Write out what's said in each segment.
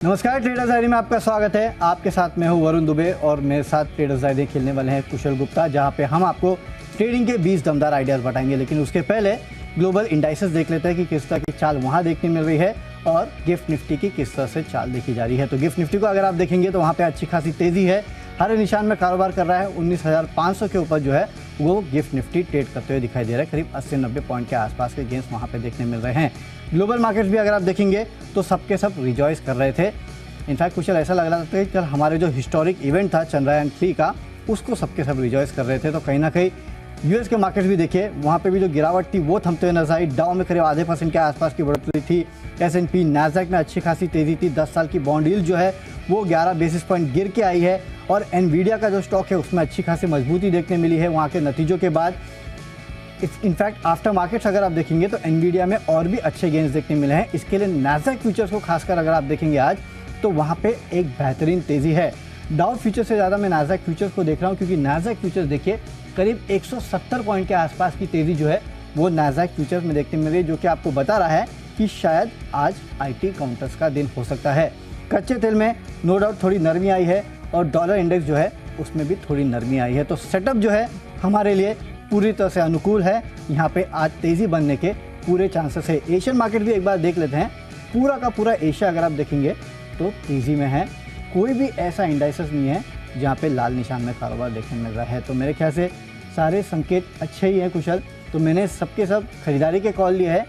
नमस्कार, traders diary में आपका स्वागत है। आपके साथ मैं हूं वरुण दुबे और मेरे साथ ट्रेडर्स डायरी खेलने वाले हैं कुशल गुप्ता, जहां पे हम आपको ट्रेडिंग के 20 दमदार आइडियाज़ बताएंगे। लेकिन उसके पहले ग्लोबल इंडाइसेस देख लेते हैं कि किस तरह की चाल वहां देखने मिल रही है और गिफ्ट निफ्टी की किस तरह से चाल देखी जा रही है। तो गिफ्ट निफ्टी को अगर आप देखेंगे तो वहाँ पर अच्छी खासी तेज़ी है, हर निशान में कारोबार कर रहा है। 19,500 के ऊपर जो है वो गिफ्ट निफ्टी ट्रेड करते हुए दिखाई दे रहा है। करीब 80-90 पॉइंट के आसपास के गेंस वहाँ पे देखने मिल रहे हैं। ग्लोबल मार्केट्स भी अगर आप देखेंगे तो सबके सब रिजॉइस कर रहे थे। इनफैक्ट कुछ ऐसा लग रहा था कि कल हमारे जो हिस्टोरिक इवेंट था चंद्रयान-3 का, उसको सबके सब रिजॉइस कर रहे थे। तो कहीं ना कहीं यूएस के मार्केट्स भी देखिए, वहाँ पे भी जो गिरावट थी वो थमते हुए नजर आई। डाउ में करीब आधे % के आसपास की बढ़ोतरी थी। S&P नैस्डैक में अच्छी खासी तेज़ी थी। 10 साल की बॉन्ड यील्ड जो है वो 11 बेसिस पॉइंट गिर के आई है और एनवीडिया का जो स्टॉक है उसमें अच्छी खासी मजबूती देखने मिली है वहाँ के नतीजों के बाद। इनफैक्ट आफ्टर मार्केट्स अगर आप देखेंगे तो एनवीडिया में और भी अच्छे गेंस देखने मिले हैं। इसके लिए नैस्डैक फ्यूचर्स को खासकर अगर आप देखेंगे आज तो वहाँ पे एक बेहतरीन तेज़ी है। डाउ फ्यूचर से ज़्यादा मैं नैस्डैक फ्यूचर्स को देख रहा हूँ, क्योंकि नैस्डैक फ्यूचर्स देखिए करीब 170 पॉइंट के आसपास की तेज़ी जो है वो नैस्डैक फ्यूचर्स में देखने मिल रही है, जो कि आपको बता रहा है कि शायद आज IT काउंटर्स का दिन हो सकता है। कच्चे तेल में नो डाउट थोड़ी नरमी आई है और डॉलर इंडेक्स जो है उसमें भी थोड़ी नरमी आई है। तो सेटअप जो है हमारे लिए पूरी तरह से अनुकूल है। यहाँ पे आज तेज़ी बनने के पूरे चांसेस है। एशियन मार्केट भी एक बार देख लेते हैं। पूरा का पूरा एशिया अगर आप देखेंगे तो तेज़ी में है। कोई भी ऐसा इंडाइसेस नहीं है जहाँ पे लाल निशान में कारोबार देखने मिल रहा है। तो मेरे ख्याल से सारे संकेत अच्छे ही हैं कुशल। तो मैंने सबके सब खरीदारी के कॉल लिए है।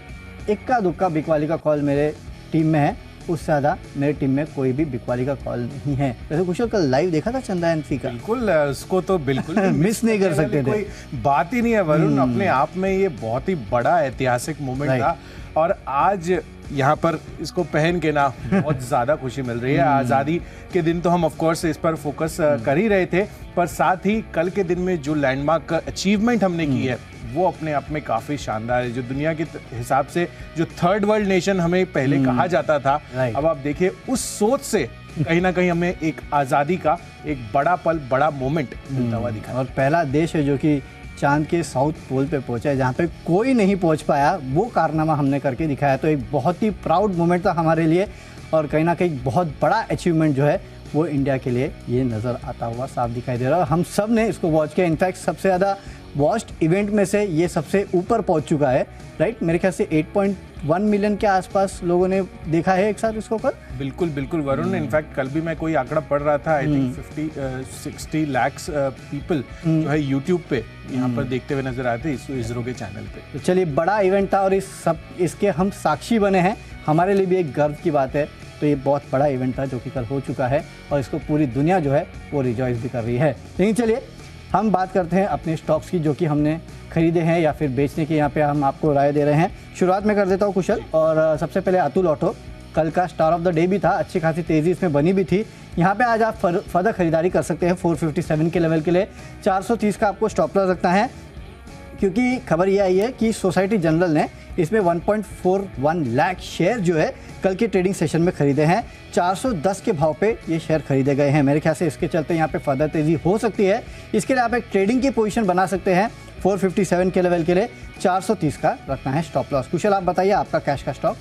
इक्का दुक्का बिकवाली का कॉल मेरे टीम में है, उससे ज़्यादा मेरे टीम में कोई भी बिकवाली का कॉल नहीं है। वैसे कुशल कल लाइव देखा था चंद्रयान-3 का? बिल्कुल, उसको तो बिल्कुल मिस नहीं कर सकते थे। कोई बात ही नहीं है वरुण। अपने आप में ये बहुत ही बड़ा ऐतिहासिक मोमेंट था और आज यहाँ पर इसको पहन के ना बहुत ज़्यादा खुशी मिल रही है। आज़ादी के दिन तो हम ऑफ कोर्स इस पर फोकस कर ही रहे थे, पर साथ ही कल के दिन में जो लैंडमार्क अचीवमेंट हमने की है वो अपने आप में काफ़ी शानदार है। जो दुनिया के हिसाब से जो थर्ड वर्ल्ड नेशन हमें पहले कहा जाता था, अब आप देखिए उस सोच से कहीं ना कहीं हमें एक आज़ादी का एक बड़ा पल, बड़ा मोमेंट मिलता हुआ दिखा। और पहला देश है जो कि चांद के साउथ पोल पे पहुंचा है, जहाँ पे कोई नहीं पहुंच पाया, वो कारनामा हमने करके दिखाया। तो एक बहुत ही प्राउड मोमेंट था हमारे लिए और कहीं ना कहीं बहुत बड़ा अचीवमेंट जो है वो इंडिया के लिए ये नज़र आता हुआ साफ दिखाई दे रहा है। हम सब ने इसको वॉच किया। इनफैक्ट सबसे ज़्यादा वॉच्ड इवेंट में से ये सबसे ऊपर पहुंच चुका है, राइट? मेरे ख्याल से 8.1 मिलियन के आसपास लोगों ने देखा है एक साथ इसको कल। बिल्कुल बिल्कुल वरुण। इनफैक्ट कल भी मैं कोई आंकड़ा पढ़ रहा था, आई थिंक 60 lakhs पीपल जो है यूट्यूब पे यहाँ पर देखते हुए नजर आते हैं इसरो के चैनल पे। तो चलिए, बड़ा इवेंट था और इसके हम साक्षी बने हैं। हमारे लिए भी एक गर्व की बात है। तो ये बहुत बड़ा इवेंट था जो कि कल हो चुका है और इसको पूरी दुनिया जो है वो रिजॉइस भी कर रही है। लेकिन चलिए हम बात करते हैं अपने स्टॉक्स की जो कि हमने खरीदे हैं या फिर बेचने की। यहाँ पे हम आपको राय दे रहे हैं। शुरुआत में कर देता हूँ कुशल, और सबसे पहले अतुल ऑटो कल का स्टार ऑफ द डे भी था। अच्छी खासी तेज़ी इसमें बनी भी थी। यहाँ पे आज आप फर्दर खरीदारी कर सकते हैं 457 के लेवल के लिए। 430 का आपको स्टॉप लॉस रखना है, क्योंकि खबर ये आई है कि सोसाइटी जनरल ने इसमें 1.41 लाख शेयर जो है कल के ट्रेडिंग सेशन में खरीदे हैं। 410 के भाव पे ये शेयर खरीदे गए हैं। मेरे ख्याल से इसके चलते यहाँ पे फर्दर तेज़ी हो सकती है। इसके लिए आप एक ट्रेडिंग की पोजीशन बना सकते हैं 457 के लेवल के लिए। 430 का रखना है स्टॉप लॉस। कुशल आप बताइए आपका कैश का स्टॉक।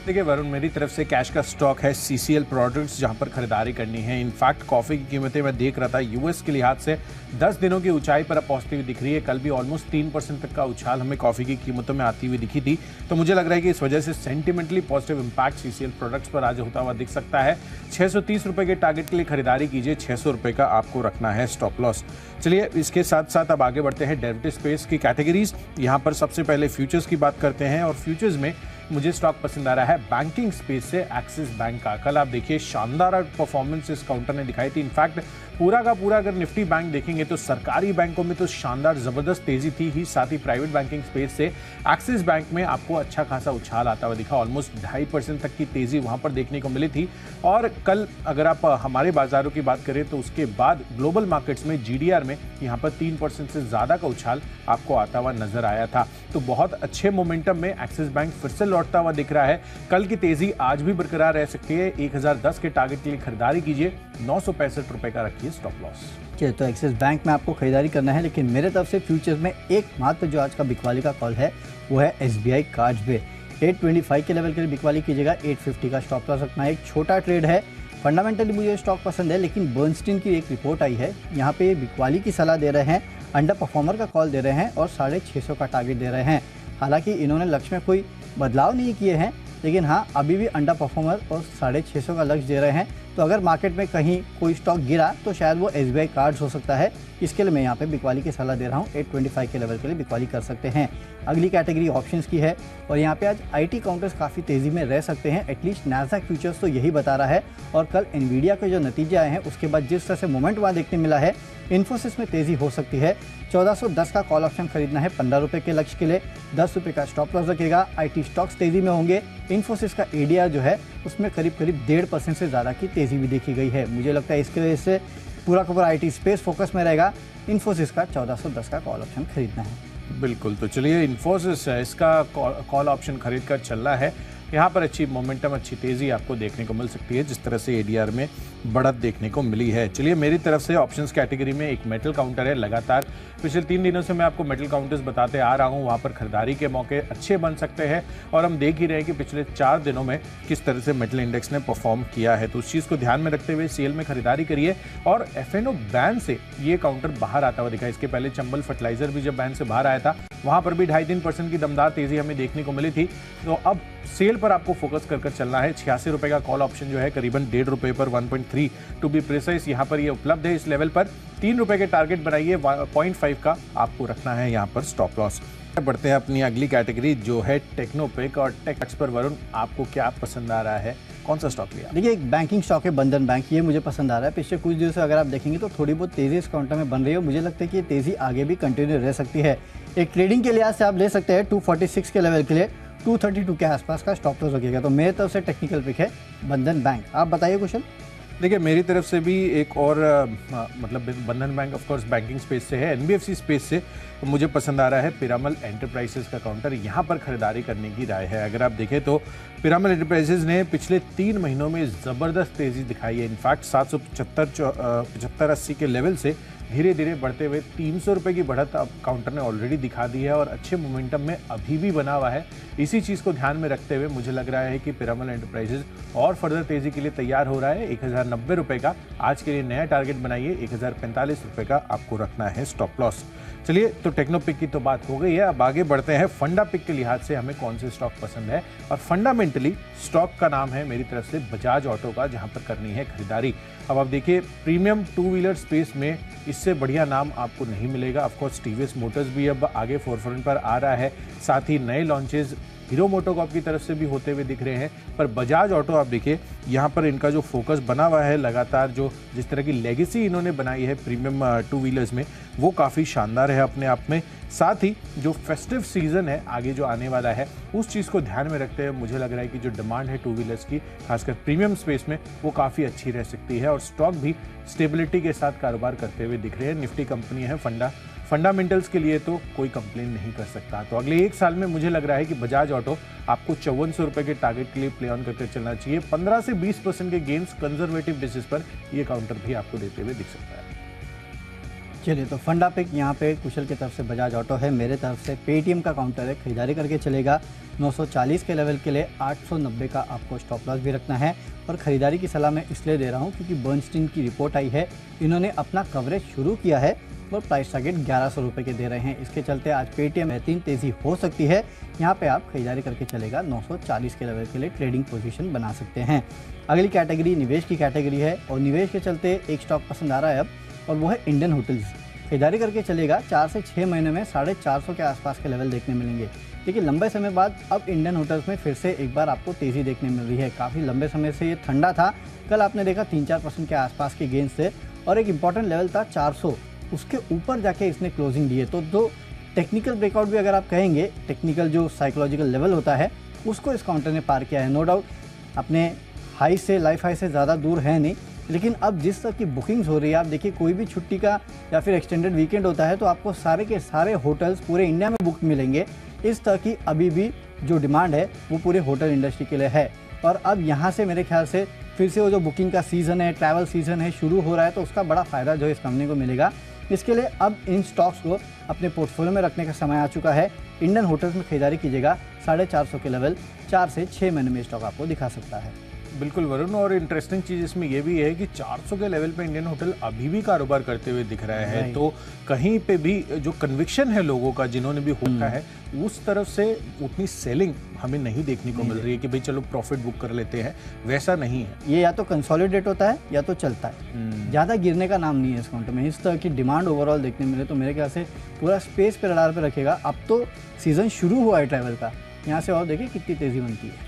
देखिए वरुण, मेरी तरफ से कैश का स्टॉक है CCL प्रोडक्ट्स, जहां पर खरीदारी करनी है। इनफैक्ट कॉफ़ी की कीमतें मैं देख रहा था यूएस के लिहाज से 10 दिनों की ऊंचाई पर अब पहुंचती हुई दिख रही है। कल भी ऑलमोस्ट 3% तक का उछाल हमें कॉफ़ी की कीमतों में आती हुई दिखी थी। तो मुझे लग रहा है कि इस वजह से sentimentally positive impact CCL products पर आज होता हुआ दिख सकता है। 630 रुपये के टारगेट के लिए खरीदारी कीजिए। 600 रुपये का आपको रखना है स्टॉप लॉस। चलिए इसके साथ साथ अब आगे बढ़ते हैं डेरिवेटिव स्पेस की कैटेगरीज। यहाँ पर सबसे पहले फ्यूचर्स की बात करते हैं और फ्यूचर्स में मुझे स्टॉक पसंद आ रहा है बैंकिंग स्पेस से एक्सिस बैंक का। कल आप देखिए शानदार परफॉर्मेंस इस काउंटर ने दिखाई थी। इनफैक्ट पूरा का पूरा अगर निफ्टी बैंक देखेंगे तो सरकारी बैंकों में तो शानदार जबरदस्त तेजी थी ही, साथ ही प्राइवेट बैंकिंग स्पेस से एक्सिस बैंक में आपको अच्छा खासा उछाल आता हुआ दिखा। ऑलमोस्ट 2.5% तक की तेजी वहां पर देखने को मिली थी। और कल अगर आप हमारे बाजारों की बात करें तो उसके बाद ग्लोबल मार्केट्स में GDR में यहाँ पर 3% से ज्यादा का उछाल आपको आता हुआ नजर आया था। तो बहुत अच्छे मोमेंटम में एक्सिस बैंक फिर से लौटता हुआ दिख रहा है। कल की तेजी आज भी बरकरार रह सकती है। 1010 के टारगेट के लिए खरीदारी कीजिए। 965 रुपए का रखिए स्टॉप लॉस। चलिए, तो एक्सिस बैंक में आपको खरीदारी करना है, लेकिन मेरे तरफ से फ्यूचर्स में एकमात्र जो आज का बिकवाली का कॉल है वो है SBI कार्ड्स पे। 825 के लेवल के लिए बिकवाली कीजिएगा। 850 का स्टॉप लॉस रखना है। एक छोटा ट्रेड है फंडामेंटली मुझे स्टॉक पसंद है, लेकिन बर्नस्टीन की एक रिपोर्ट आई है, यहाँ पे बिकवाली की सलाह दे रहे हैं, अंडर परफॉर्मर का कॉल दे रहे हैं और 650 का टारगेट दे रहे हैं। हालांकि इन्होंने लक्ष्य में कोई बदलाव नहीं किए हैं, लेकिन हाँ अभी भी अंडर परफॉर्मर और 650 का लक्ष्य दे रहे हैं। तो अगर मार्केट में कहीं कोई स्टॉक गिरा तो शायद वो SBI कार्ड्स हो सकता है। इसके लिए मैं यहाँ पे बिकवाली की सलाह दे रहा हूँ। 825 के लेवल के लिए बिकवाली कर सकते हैं। अगली कैटेगरी ऑप्शंस की है और यहाँ पे आज IT काउंटर्स काफ़ी तेज़ी में रह सकते हैं, एटलीस्ट नैस्डैक फ्यूचर्स तो यही बता रहा है। और कल एनवीडिया के जो नतीजे आए हैं उसके बाद जिस तरह से मोमेंट वहाँ देखने मिला है, इन्फोसिस में तेज़ी हो सकती है। 1410 का कॉल ऑप्शन खरीदना है 15 रुपये के लक्ष्य के लिए, 10 रुपये का स्टॉप लॉस रखेगा। IT स्टॉक्स तेज़ी में होंगे। इन्फोसिस का ADR जो है उसमें करीब 1.5% से ज़्यादा की तेज़ी भी देखी गई है। मुझे लगता है इसकी वजह से पूरा का पूरा IT स्पेस फोकस में रहेगा। इन्फोसिस का 1410 का कॉल ऑप्शन खरीदना है। बिल्कुल, तो चलिए इन्फोसिस है, इसका कॉल ऑप्शन खरीद कर चल रहा है। यहाँ पर अच्छी मोमेंटम, अच्छी तेज़ी आपको देखने को मिल सकती है, जिस तरह से ADR में बढ़त देखने को मिली है। चलिए मेरी तरफ से ऑप्शंस कैटेगरी में एक मेटल काउंटर है। लगातार पिछले 3 दिनों से मैं आपको मेटल काउंटर्स बताते आ रहा हूँ, वहाँ पर खरीदारी के मौके अच्छे बन सकते हैं और हम देख ही रहे हैं कि पिछले 4 दिनों में किस तरह से मेटल इंडेक्स ने परफॉर्म किया है। तो उस चीज़ को ध्यान में रखते हुए CL में खरीदारी करिए। और FNO बैन से ये काउंटर बाहर आता हुआ दिखा। इसके पहले चंबल फर्टिलाइजर भी जब बैन से बाहर आया था, वहाँ पर भी 2.5-3% की दमदार तेज़ी हमें देखने को मिली थी। तो अब सेल पर आपको फोकस कर चलना है। 86 रुपये का कॉल ऑप्शन जो है करीबन 1.5 रुपये पर 1.3 टू बी प्रिसाइज यहाँ पर ये उपलब्ध है। इस लेवल पर 3 रुपये के टारगेट बनाइए, 0.5 का आपको रखना है यहाँ पर स्टॉप लॉस। बढ़ते हैं अपनी अगली कैटेगरी जो है टेक्नोपिक। और टेक्स पर वरुण, आपको क्या पसंद आ रहा है, कौन सा स्टॉक लिया? देखिए, एक बैंकिंग स्टॉक है बंधन बैंक, ये मुझे पसंद आ रहा है। पिछले कुछ दिनों से अगर आप देखेंगे तो थोड़ी बहुत तेज़ी इस काउंटर में बन रही है। मुझे लगता है कि ये तेज़ी आगे भी कंटिन्यू रह सकती है। एक ट्रेडिंग के लिहाज से आप ले सकते हैं 246 के लेवल के लिए 232 के आसपास का स्टॉप लॉस रखिएगा। तो मेरे तरफ से टेक्निकल पिक है बंधन बैंक। आप बताइए कुशल। देखिए, मेरी तरफ से भी एक और मतलब बंधन bank of course banking space से है, NBFC स्पेस से मुझे पसंद आ रहा है पिरामल एंटरप्राइजेस का काउंटर। यहाँ पर खरीदारी करने की राय है। अगर आप देखें तो पिरामल एंटरप्राइजेस ने पिछले 3 महीनों में ज़बरदस्त तेज़ी दिखाई है। इनफैक्ट 775-80 के लेवल से धीरे धीरे बढ़ते हुए 300 रुपये की बढ़त अब काउंटर ने ऑलरेडी दिखा दी है और अच्छे मोमेंटम में अभी भी बना हुआ है। इसी चीज़ को ध्यान में रखते हुए मुझे लग रहा है कि पिरामल एंटरप्राइजेस और फर्दर तेज़ी के लिए तैयार हो रहा है। 1090 रुपये का आज के लिए नया टारगेट बनाइए, 1045 रुपये का आपको रखना है स्टॉप लॉस। चलिए, तो टेक्नोपिक की तो बात हो गई है, अब आगे बढ़ते हैं फंडा पिक के लिहाज से हमें कौन से स्टॉक पसंद है। और फंडामेंटली स्टॉक का नाम है मेरी तरफ से बजाज ऑटो का, जहां पर करनी है खरीदारी। अब आप देखिए, प्रीमियम 2 व्हीलर स्पेस में इससे बढ़िया नाम आपको नहीं मिलेगा। ऑफकोर्स TVS मोटर्स भी अब आगे फोरफ्रंट पर आ रहा है, साथ ही नए लॉन्चेस हीरो मोटोकॉर्प की तरफ से भी होते हुए दिख रहे हैं। पर बजाज ऑटो आप देखिए, यहाँ पर इनका जो फोकस बना हुआ है, लगातार जो जिस तरह की लेगेसी इन्होंने बनाई है प्रीमियम 2 व्हीलर्स में, वो काफ़ी शानदार है अपने आप में। साथ ही जो फेस्टिव सीजन है आगे जो आने वाला है, उस चीज़ को ध्यान में रखते हुए मुझे लग रहा है कि जो डिमांड है 2 व्हीलर्स की, खासकर प्रीमियम स्पेस में, वो काफ़ी अच्छी रह सकती है। और स्टॉक भी स्टेबिलिटी के साथ कारोबार करते हुए दिख रहे हैं। निफ्टी कंपनी है फंडामेंटल्स के लिए तो कोई कंप्लेन नहीं कर सकता। तो अगले 1 साल में मुझे लग रहा है कि बजाज ऑटो आपको 5400 रुपये के टारगेट के लिए प्ले ऑन करके चलना चाहिए। 15 से 20% के गेन्स कंजर्वेटिव बेसिस पर ये काउंटर भी आपको देते हुए दिख सकता है। चलिए, तो फंडा पिक यहाँ पे कुशल की तरफ से बजाज ऑटो है, मेरे तरफ से पेटीएम का काउंटर है, खरीदारी करके चलेगा। 940 के लेवल के लिए 890 का आपको स्टॉप लॉस भी रखना है। और ख़रीदारी की सलाह मैं इसलिए दे रहा हूँ क्योंकि बर्नस्टीन की रिपोर्ट आई है, इन्होंने अपना कवरेज शुरू किया है और प्राइस टारगेट 1100 रुपये के दे रहे हैं। इसके चलते आज पेटीएम बेहतरीन तेज़ी हो सकती है। यहाँ पे आप खरीदारी करके चलेगा 940 के लेवल के लिए ट्रेडिंग पोजीशन बना सकते हैं। अगली कैटेगरी निवेश की कैटेगरी है और निवेश के चलते एक स्टॉक पसंद आ रहा है अब, और वो है इंडियन होटल्स। खरीदारी करके चलेगा। 4 से 6 महीने में 450 के आसपास के लेवल देखने मिलेंगे। लेकिन लंबे समय बाद अब इंडियन होटल्स में फिर से एक बार आपको तेज़ी देखने मिल रही है। काफ़ी लंबे समय से ये ठंडा था, कल आपने देखा 3-4% के आसपास के गेंस से, और एक इंपॉर्टेंट लेवल था 400, उसके ऊपर जाके इसने क्लोजिंग दी है। तो दो टेक्निकल ब्रेकआउट भी अगर आप कहेंगे, टेक्निकल जो साइकोलॉजिकल लेवल होता है उसको इस काउंटर ने पार किया है। नो डाउट अपने हाई से, लाइफ हाई से ज़्यादा दूर है नहीं, लेकिन अब जिस तरह की बुकिंग्स हो रही है, आप देखिए कोई भी छुट्टी का या फिर एक्सटेंडेड वीकेंड होता है तो आपको सारे के सारे होटल्स पूरे इंडिया में बुक मिलेंगे। इस तरह की अभी भी जो डिमांड है वो पूरे होटल इंडस्ट्री के लिए है। और अब यहाँ से मेरे ख्याल से फिर से वो जो बुकिंग का सीज़न है, ट्रैवल सीज़न है, शुरू हो रहा है, तो उसका बड़ा फ़ायदा जो इस कंपनी को मिलेगा। इसके लिए अब इन स्टॉक्स को अपने पोर्टफोलियो में रखने का समय आ चुका है। इंडियन होटल्स में खरीदारी कीजिएगा। 450 के लेवल 4 से 6 महीने में स्टॉक आपको दिखा सकता है। बिल्कुल वरुण, और इंटरेस्टिंग चीज इसमें ये भी है कि 400 के लेवल पे इंडियन होटल अभी भी कारोबार करते हुए दिख रहा है। तो कहीं पे भी जो कन्विक्शन है लोगों का, जिन्होंने भी होता है, उस तरफ से उतनी सेलिंग हमें नहीं देखने को मिल रही है कि भाई चलो प्रॉफिट बुक कर लेते हैं, वैसा नहीं है। ये या तो कंसोलिडेट होता है या तो चलता है, ज़्यादा गिरने का नाम नहीं है इस काउंटर में। इस तरह की डिमांड ओवरऑल देखने मिले तो मेरे ख्याल से पूरा स्पेस पे रडार पे रखेगा। अब तो सीज़न शुरू हुआ है ट्रैवल का, यहाँ से और देखिए कितनी तेज़ी बनती है।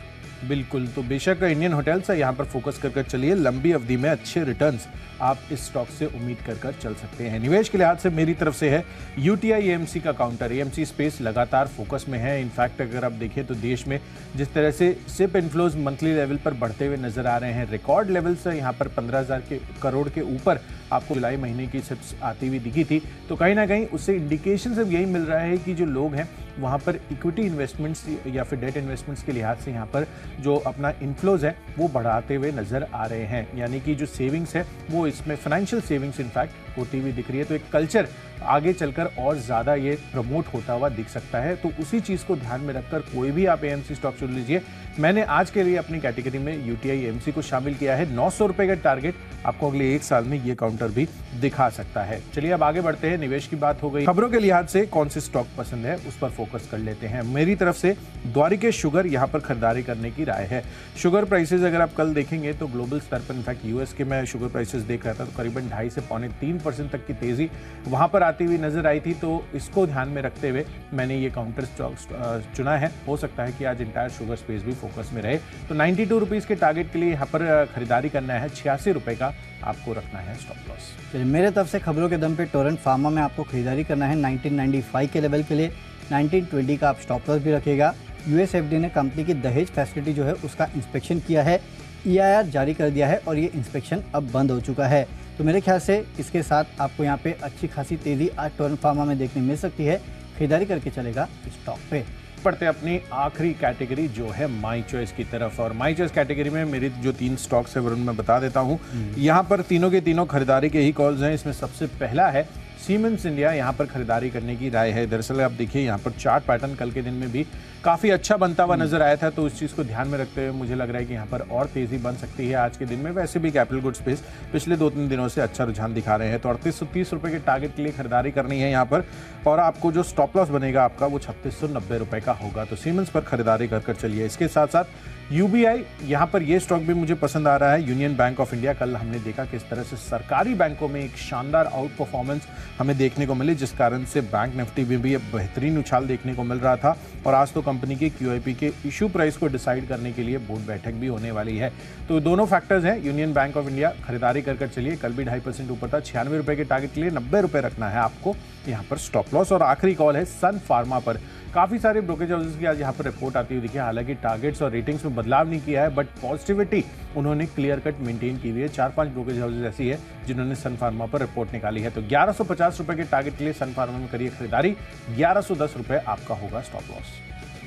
बिल्कुल, तो बेशक इंडियन होटल्स है, यहाँ पर फोकस कर चलिए। लंबी अवधि में अच्छे रिटर्न्स आप इस स्टॉक से उम्मीद कर चल सकते हैं। निवेश के लिहाज से मेरी तरफ से है यूटीआई एएमसी का काउंटर। एएमसी स्पेस लगातार फोकस में है। इनफैक्ट अगर आप देखें तो देश में जिस तरह से सिप इनफ्लोज मंथली लेवल पर बढ़ते हुए नजर आ रहे हैं, रिकॉर्ड लेवल से यहाँ पर 15,000 करोड़ के ऊपर आपको जुलाई महीने की सिप्स आती हुई दिखी थी। तो कहीं ना कहीं उससे इंडिकेशन सब यही मिल रहा है कि जो लोग हैं वहाँ पर इक्विटी इन्वेस्टमेंट्स या फिर डेट इन्वेस्टमेंट्स के लिहाज से यहाँ पर जो अपना इन्फ्लोज है वो बढ़ाते हुए नजर आ रहे हैं। यानी कि जो सेविंग्स है वो इसमें फाइनेंशियल सेविंग्स इनफैक्ट होती हुई दिख रही है। तो एक कल्चर आगे चलकर और ज़्यादा ये प्रमोट होता हुआ दिख सकता है। तो उसी चीज़ को ध्यान में रखकर कोई भी आप एएमसी स्टॉक चुन लीजिए। मैंने आज के लिए अपनी कैटेगरी में यूटीआई एएमसी को शामिल किया है। 900 रुपये का टारगेट आपको अगले 1 साल में ये काउंटर भी दिखा सकता है। चलिए अब आगे बढ़ते हैं। निवेश की बात हो गई, खबरों के लिहाज से कौन से स्टॉक पसंद है उस पर फोकस कर लेते हैं। मेरी तरफ से द्वारिकेश शुगर यहाँ पर खरीदारी करने की राय है। शुगर प्राइसेस अगर आप कल देखेंगे तो ग्लोबल स्तर पर, इनफैक्ट यूएस के मैं शुगर प्राइसेस देख रहा था तो करीबन 2.5 से 3% तक की तेजी वहां पर आती हुई नजर आई थी। तो इसको ध्यान में रखते हुए मैंने ये काउंटर स्टॉक चुना है। हो सकता है कि आज इंटायर शुगर स्पेस भी फोकस में रहे। तो 92 रुपीज के टारगेट के लिए यहाँ पर खरीदारी करना है। 86 रुपए का आपको रखना है स्टॉप लॉस। चलिए मेरे तरफ से खबरों के दम पे टोरेंट फार्मा में आपको खरीदारी करना है 1995 के लेवल के लिए। 1920 का आप स्टॉप लॉस भी रखेगा। यूएसएफडी ने कंपनी की दहेज फैसिलिटी जो है उसका इंस्पेक्शन किया है, EIR जारी कर दिया है और ये इंस्पेक्शन अब बंद हो चुका है। तो मेरे ख्याल से इसके साथ आपको यहाँ पे अच्छी खासी तेज़ी आज टोरेंट फार्मा में देखने मिल सकती है। खरीदारी करके चलेगा स्टॉक पे। पढ़ते अपनी आखिरी कैटेगरी जो है माई चॉइस की तरफ। और माई चॉइस कैटेगरी में मेरी जो 3 स्टॉक्स है वरुण मैं बता देता हूँ। यहाँ पर तीनों के तीनों खरीदारी के ही कॉल्स हैं। इसमें सबसे पहला है सीमेंस इंडिया, यहाँ पर खरीदारी करने की राय है। दरअसल आप देखिए यहाँ पर चार्ट पैटर्न कल के दिन में भी काफ़ी अच्छा बनता हुआ नजर आया था। तो उस चीज़ को ध्यान में रखते हुए मुझे लग रहा है कि यहाँ पर और तेज़ी बन सकती है आज के दिन में। वैसे भी कैपिटल गुड स्पेस पिछले 2-3 दिनों से अच्छा रुझान दिखा रहे हैं। तो 3830 रुपये के टारगेट के लिए खरीदारी करनी है यहाँ पर। और आपको जो स्टॉप लॉस बनेगा आपका वो 3690 रुपये का होगा। तो सीमेंस पर खरीदारी कर चलिए। इसके साथ साथ यूबीआई, यहाँ पर ये स्टॉक भी मुझे पसंद आ रहा है। यूनियन बैंक ऑफ इंडिया, कल हमने देखा किस तरह से सरकारी बैंकों में एक शानदार आउट परफॉर्मेंस हमें देखने को मिली, जिस कारण से बैंक निफ्टी में भी एक बेहतरीन उछाल देखने को मिल रहा था। और आज तो कंपनी की QIP के इशू प्राइस को डिसाइड करने के लिए बोर्ड बैठक भी होने वाली है। तो दोनों फैक्टर्स हैं। यूनियन बैंक ऑफ इंडिया खरीदारी कर चलिए। कल भी 2.5% ऊपर था। 96 रुपये के टारगेट के लिए 90 रुपये रखना है आपको यहाँ पर स्टॉप लॉस। और आखिरी कॉल है सन फार्मा पर। काफ़ी सारे ब्रोकरेज हाउसेस की आज यहाँ पर रिपोर्ट आती हुई दिखी है। हालांकि टारगेट्स और रेटिंग्स में बदलाव नहीं किया है, बट पॉजिटिविटी उन्होंने क्लियर कट मेंटेन की हुई है। 4-5 ब्रोकरेज हाउसेस ऐसी है जिन्होंने सन फार्मा पर रिपोर्ट निकाली है। तो 1150 रुपये के टारगेट के लिए सन फार्मा में करिए खरीदारी। 1110 रुपये आपका होगा स्टॉप लॉस।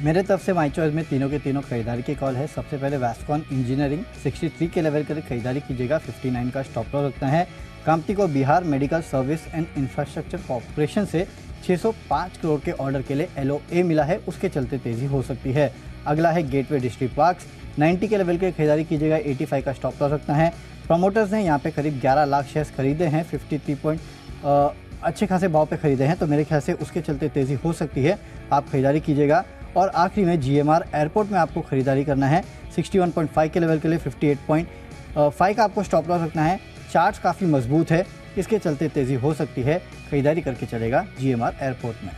मेरे तरफ से माई चॉइस में तीनों के तीनों खरीदारी की कॉल है। सबसे पहले वैस्कॉन इंजीनियरिंग 63 के लेवल के लिए खरीदारी कीजिएगा। 59 का स्टॉप लॉस रखना है। कंपनी को Bihar medical service and infrastructure corporation से 605 करोड़ के ऑर्डर के लिए LOA मिला है, उसके चलते तेजी हो सकती है। अगला है गेटवे डिस्ट्रिक्ट पार्क्स, 90 के लेवल के खरीदारी कीजिएगा। 85 का स्टॉप लॉस रखना है। प्रमोटर्स ने यहाँ पे करीब 11 लाख शेयर्स खरीदे हैं। 53 अच्छे खासे भाव पे खरीदे हैं, तो मेरे ख्याल से उसके चलते तेजी हो सकती है, आप खरीदारी कीजिएगा। और आखिरी में GMR एयरपोर्ट में आपको खरीदारी करना है। 61.5 के लेवल के लिए 58.5 का आपको स्टॉप लॉस रखना है। चार्ट काफ़ी मजबूत है, इसके चलते तेजी हो सकती है। खरीदारी करके चलेगा GMR एयरपोर्ट में।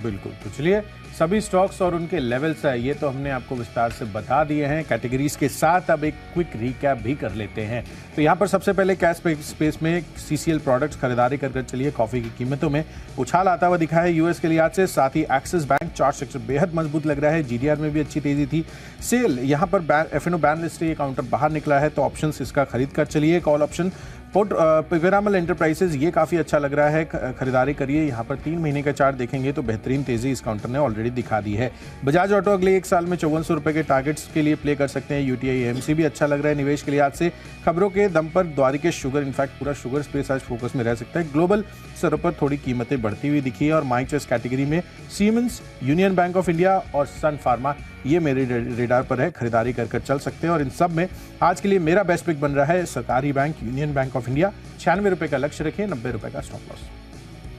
बिल्कुल। तो चलिए सभी स्टॉक्स और उनके लेवल्स है ये तो हमने आपको विस्तार से बता दिए हैं। कैटेगरीज के साथ अब एक क्विक रिकैप भी कर लेते हैं। तो यहाँ पर सबसे पहले कैश स्पेस में CCL प्रोडक्ट्स खरीदारी कर चलिए। कॉफी की कीमतों में उछाल आता हुआ दिखा है यूएस के लिहाज से। साथ ही एक्सिस बैंक चार्ट सेक्टर बेहद मजबूत लग रहा है। GDR में भी अच्छी तेजी थी। सेल यहाँ पर F&O बैन लिस्ट से ये काउंटर बाहर निकला है, तो ऑप्शन इसका खरीद कर चलिए। कॉल ऑप्शन पिरामल एंटरप्राइजेज ये काफ़ी अच्छा लग रहा है, खरीदारी करिए। यहाँ पर 3 महीने का चार्ट देखेंगे तो बेहतरीन तेजी इस काउंटर ने ऑलरेडी दिखा दी है। बजाज ऑटो अगले 1 साल में 5400 रुपये के टारगेट्स के लिए प्ले कर सकते हैं। यूटीआई एएमसी भी अच्छा लग रहा है निवेश के लिहाज से। खबरों के दम पर द्वारिकेश शुगर, इनफैक्ट पूरा शुगर स्पेस आज फोकस में रह सकता है। ग्लोबल स्तर पर थोड़ी कीमतें बढ़ती हुई दिखी है। और माई चॉइस कैटेगरी में siemens, union bank of India और सन फार्मा ये मेरे रेडार पर है, खरीदारी कर चल सकते हैं। और इन सब में आज के लिए मेरा बेस्ट पिक बन रहा है सरकारी bank union bank of India. 96 रुपए का लक्ष्य रखिए, 90 रुपए का स्टॉप लॉस।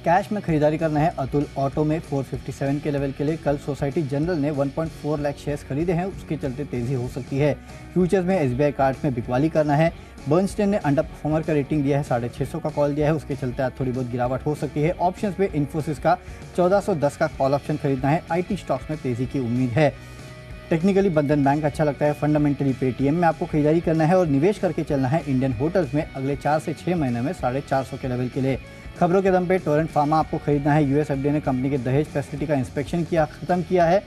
कैश में खरीदारी करना है अतुल ऑटो में 457 के लेवल के लिए। कल सोसाइटी जनरल ने 1.4 लाख शेयर्स खरीदे हैं, उसके चलते तेजी हो सकती है। फ्यूचर्स में एसबीआई कार्ड्स में बिकवाली करना है। बर्नस्टेन ने अंडर परफॉर्मर का रेटिंग दिया है, 650 का कॉल दिया है, उसके चलते आज थोड़ी बहुत गिरावट हो सकती है। ऑप्शंस पे इन्फोसिस का 1410 का कॉल ऑप्शन खरीदना है। आईटी स्टॉक्स में तेजी की उम्मीद है। टेक्निकली बंधन बैंक अच्छा लगता है। फंडामेंटली पेटीएम में आपको खरीदारी करना है और निवेश करके चलना है इंडियन होटल्स में अगले 4 से 6 महीने में 450 के लेवल के लिए। खबरों के दम पे टोरेंट फार्मा आपको खरीदना है। यूएस एफडीए ने कंपनी के दहेज फैसिलिटी का इंस्पेक्शन खत्म किया है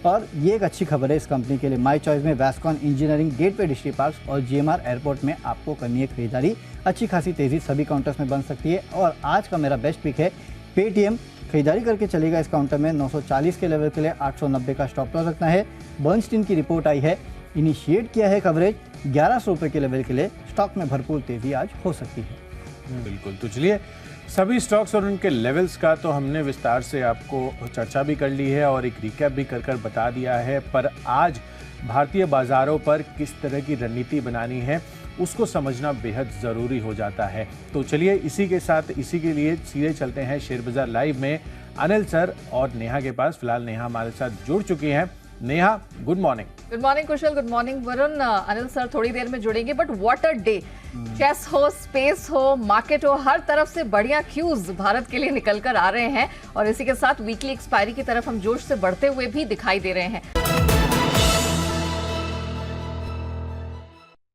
और ये एक अच्छी खबर है इस कंपनी के लिए। माई चॉइस में वैस्कॉन इंजीनियरिंग, गेटवे डिस्ट्रिक्ट पार्क और जीएमआर एयरपोर्ट में आपको करनी है खरीदारी। अच्छी खासी तेजी सभी काउंटर्स में बन सकती है। और आज का मेरा बेस्ट पिक है पेटीएम। खरीदारी करके चलेगा इस काउंटर में 940 के लेवल के लिए। 890 का स्टॉप लॉस रखना है। बर्नस्टीन की रिपोर्ट आई है, इनिशिएट किया है कवरेज 1100 रुपये के लेवल के लिए। स्टॉक में भरपूर तेजी आज हो सकती है। बिल्कुल, तो चलिए सभी स्टॉक्स और उनके लेवल्स का तो हमने विस्तार से आपको चर्चा भी कर ली है और एक रिकैप भी कर बता दिया है। पर आज भारतीय बाजारों पर किस तरह की रणनीति बनानी है उसको समझना बेहद ज़रूरी हो जाता है। तो चलिए इसी के साथ इसी के लिए सीधे चलते हैं शेयर बाजार लाइव में अनिल सर और नेहा के पास। फिलहाल नेहा हमारे साथ जुड़ चुकी हैं। Neha, good morning. Good morning Kushal, good morning Varun. Anil sir थोड़ी देर में जुड़ेंगे, but what a day. Chess हो, स्पेस हो, मार्केट हो, हर तरफ से बढ़िया क्यूज भारत के लिए निकल कर आ रहे हैं और इसी के साथ वीकली एक्सपायरी की तरफ हम जोश से बढ़ते हुए भी दिखाई दे रहे हैं।